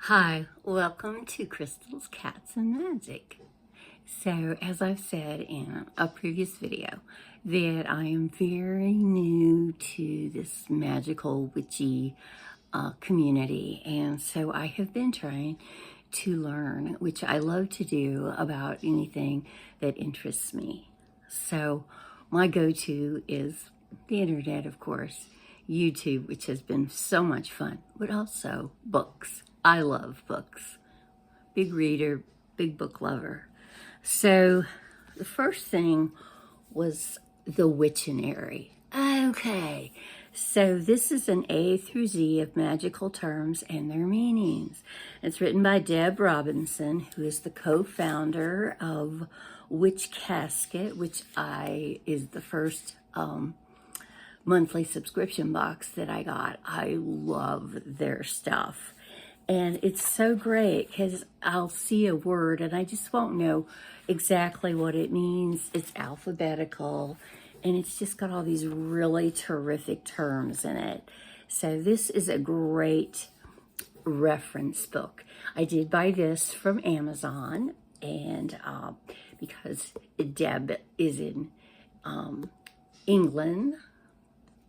Hi, welcome to Crystals, Cats, and Magic. So, as I've said in a previous video, that I am very new to this magical, witchy community, and so I have been trying to learn, which I love to do, about anything that interests me. So, my go-to is the internet, of course, YouTube, which has been so much fun, but also books. I love books. Big reader, big book lover. So the first thing was the Witchinary. Okay, so this is an A through Z of magical terms and their meanings. It's written by Deb Robinson, who is the co-founder of Witch Casket, which is the first monthly subscription box that I got. I love their stuff. And it's so great because I'll see a word and I just won't know exactly what it means. It's alphabetical and it's just got all these really terrific terms in it. So this is a great reference book. I did buy this from Amazon, and because Deb is in England,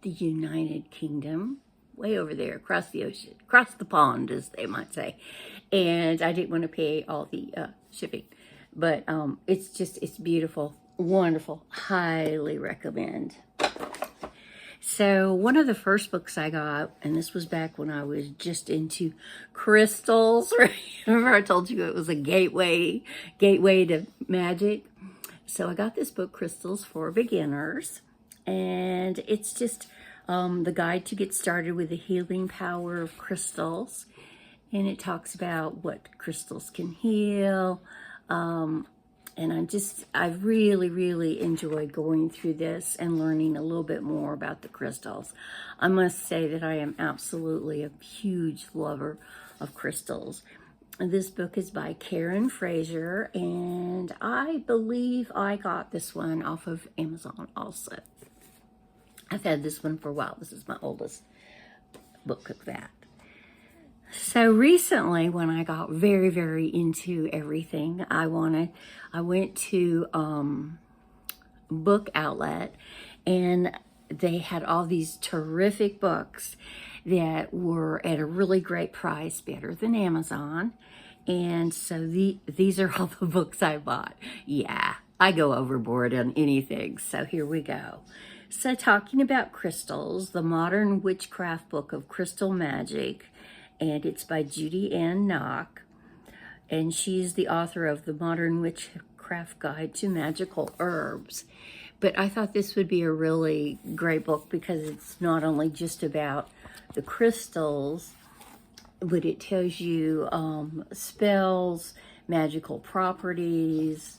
the United Kingdom, way over there, across the ocean, across the pond, as they might say. And I didn't want to pay all the shipping. But it's beautiful, wonderful, highly recommend. So one of the first books I got, and this was back when I was just into crystals. Remember I told you it was a gateway to magic. So I got this book, Crystals for Beginners. And it's just the guide to get started with the healing power of crystals. And it talks about what crystals can heal. And I've really enjoyed going through this and learning a little bit more about the crystals. I must say that I am absolutely a huge lover of crystals. This book is by Karen Fraser, and I believe I got this one off of Amazon also. I've had this one for a while. This is my oldest book of that. So recently, when I got very into everything, I went to Book Outlet, and they had all these terrific books that were at a really great price, better than Amazon. And so these are all the books I bought. Yeah, I go overboard on anything. So here we go. So talking about crystals, the Modern Witchcraft Book of Crystal Magic, and it's by Judy Ann Knock, and she's the author of the Modern Witchcraft Guide to Magical Herbs. But I thought this would be a really great book because it's not only just about the crystals, but it tells you spells, magical properties,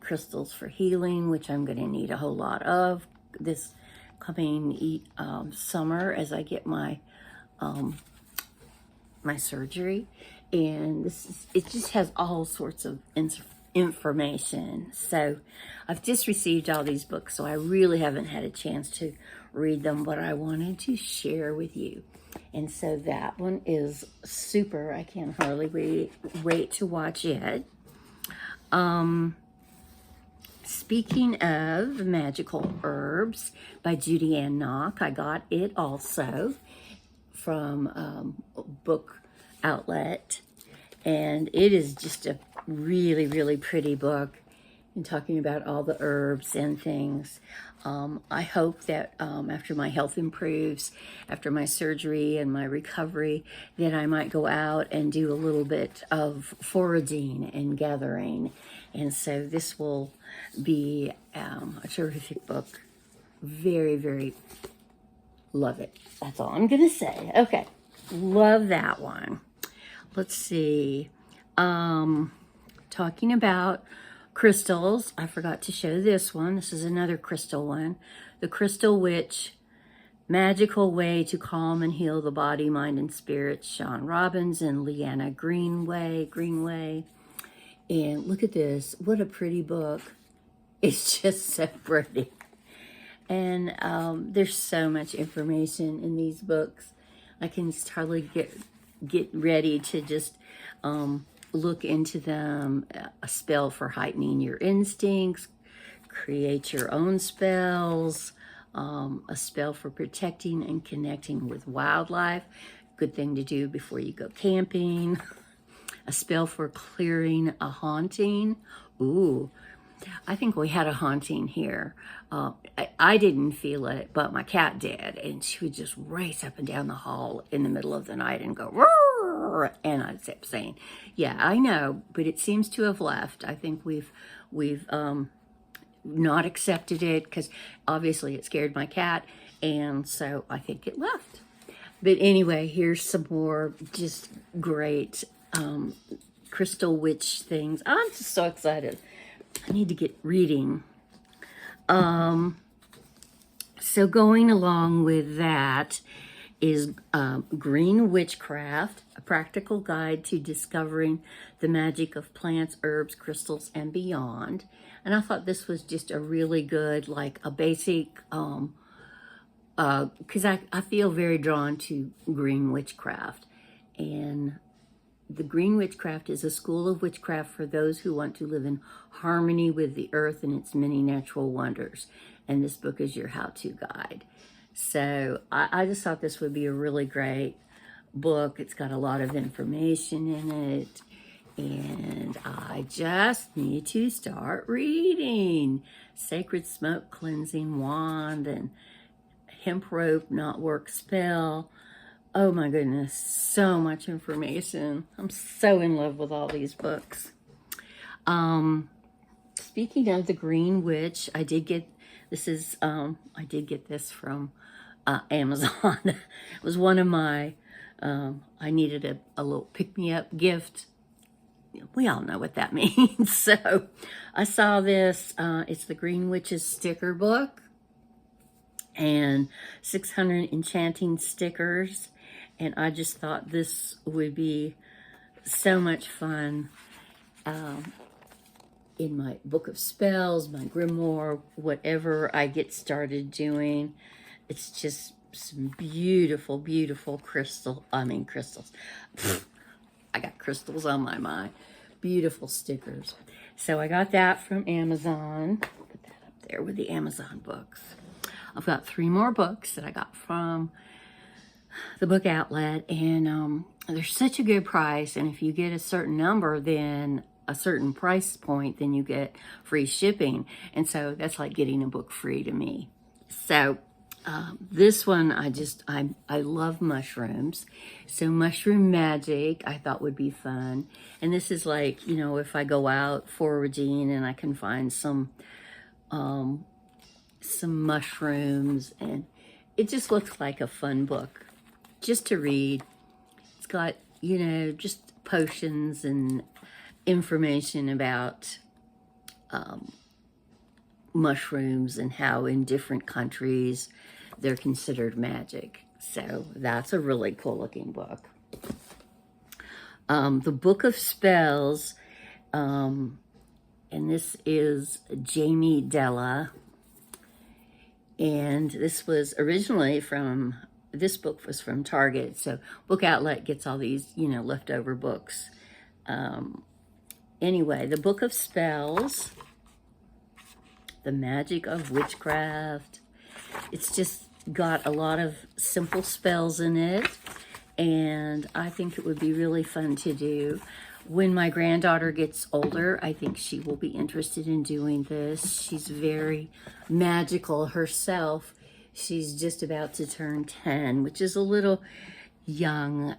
crystals for healing, which I'm going to need a whole lot of this coming summer as I get my my surgery. And it just has all sorts of information. So I've just received all these books, so I really haven't had a chance to read them, but I wanted to share with you. And so that one is super. I can hardly wait to watch it. Speaking of Magical Herbs by Judy Ann Knock, I got it also from Book Outlet, and it is just a really pretty book, and talking about all the herbs and things. I hope that after my health improves, after my surgery and my recovery, that I might go out and do a little bit of foraging and gathering. And so this will be a terrific book. Very love it. That's all I'm going to say. Okay. Love that one. Let's see. Talking about crystals, I forgot to show this one. This is another crystal one. The Crystal Witch, Magical Way to Calm and Heal the Body, Mind, and Spirit. Sean Robbins and Leanna Greenway. And look at this. What a pretty book. It's just so pretty. And there's so much information in these books. I can just hardly get get ready to just look into them. A spell for heightening your instincts, create your own spells, a spell for protecting and connecting with wildlife, good thing to do before you go camping, a spell for clearing a haunting. Ooh, I think we had a haunting here. I didn't feel it, but my cat did, and she would just race up and down the hall in the middle of the night and go, roar, and I kept saying, yeah, I know, but it seems to have left. I think we've not accepted it, because obviously it scared my cat, and so I think it left. But anyway, here's some more just great crystal witch things. I'm just so excited. I need to get reading. So going along with that is Green Witchcraft, a practical guide to discovering the magic of plants, herbs, crystals, and beyond. And I thought this was just a really good, like a basic, because I feel very drawn to green witchcraft. And the Green Witchcraft is a school of witchcraft for those who want to live in harmony with the earth and its many natural wonders. And this book is your how-to guide. So I just thought this would be a really great book. It's got a lot of information in it. And I just need to start reading. Sacred Smoke Cleansing Wand and Hemp Rope Not Work Spell. Oh my goodness, so much information. I'm so in love with all these books. Speaking of the Green Witch, I did get this from Amazon. It was one of my, I needed a little pick-me-up gift. We all know what that means. So I saw this, it's the Green Witch's sticker book and 600 enchanting stickers. And I just thought this would be so much fun in my book of spells, my grimoire, whatever I get started doing. It's just some beautiful, beautiful crystals. I got crystals on my mind. Beautiful stickers. So I got that from Amazon. Put that up there with the Amazon books. I've got 3 more books that I got from the book outlet, and they're such a good price. And if you get a certain number, then a certain price point, then you get free shipping. And so that's like getting a book free to me. So this one, I love mushrooms. So Mushroom Magic, I thought would be fun. And this is like, you know, if I go out foraging and I can find some mushrooms, and it just looks like a fun book just to read. It's got, you know, just potions and information about mushrooms and how in different countries they're considered magic. So that's a really cool looking book. The Book of Spells, and this is Jamie Della. And this was originally from, this book was from Target. So Book Outlet gets all these, you know, leftover books. Anyway, the Book of Spells, the Magic of Witchcraft. It's just got a lot of simple spells in it, and I think it would be really fun to do. When my granddaughter gets older, I think she will be interested in doing this. She's very magical herself. She's just about to turn 10, which is a little young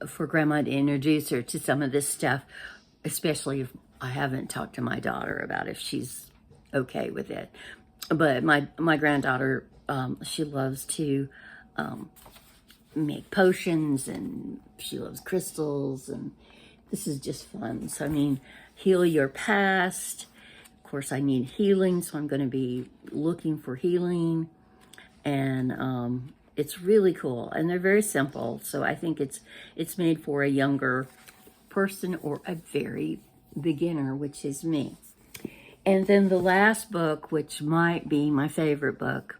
for Grandma to introduce her to some of this stuff, especially if I haven't talked to my daughter about if she's okay with it. But my granddaughter, she loves to make potions, and she loves crystals, and this is just fun. So, I mean, heal your past. Of course, I need healing, so I'm going to be looking for healing. And it's really cool, and they're very simple. So I think it's made for a younger person or a very beginner, which is me. And then the last book, which might be my favorite book,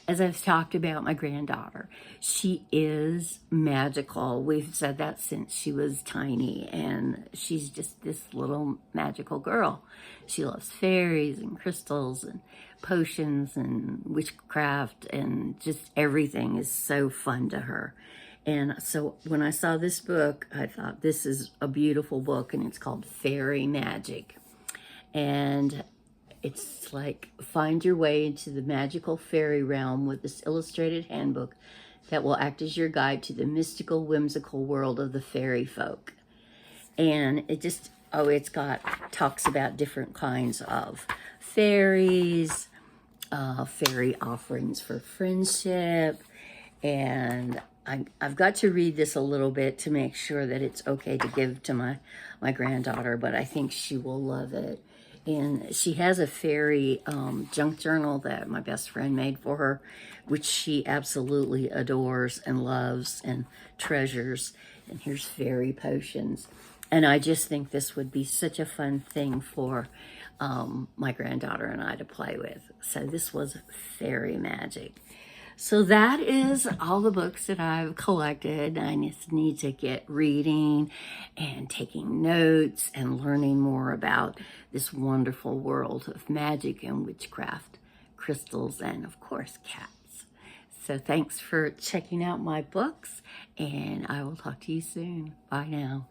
as I've talked about my granddaughter, she is magical. We've said that since she was tiny, and she's just this little magical girl. She loves fairies and crystals and potions and witchcraft, and just everything is so fun to her. And so when I saw this book, I thought this is a beautiful book, and it's called Fairy Magic. And it's like find your way into the magical fairy realm with this illustrated handbook that will act as your guide to the mystical, whimsical world of the fairy folk. And it just, talks about different kinds of fairies, fairy offerings for friendship. And I've got to read this a little bit to make sure that it's okay to give to my granddaughter, but I think she will love it. And she has a fairy junk journal that my best friend made for her, which she absolutely adores and loves and treasures. And here's fairy potions. And I just think this would be such a fun thing for my granddaughter and I to play with. So this was Fairy Magic. So that is all the books that I've collected. I just need to get reading and taking notes and learning more about this wonderful world of magic and witchcraft, crystals, and of course, cats. So thanks for checking out my books, and I will talk to you soon. Bye now.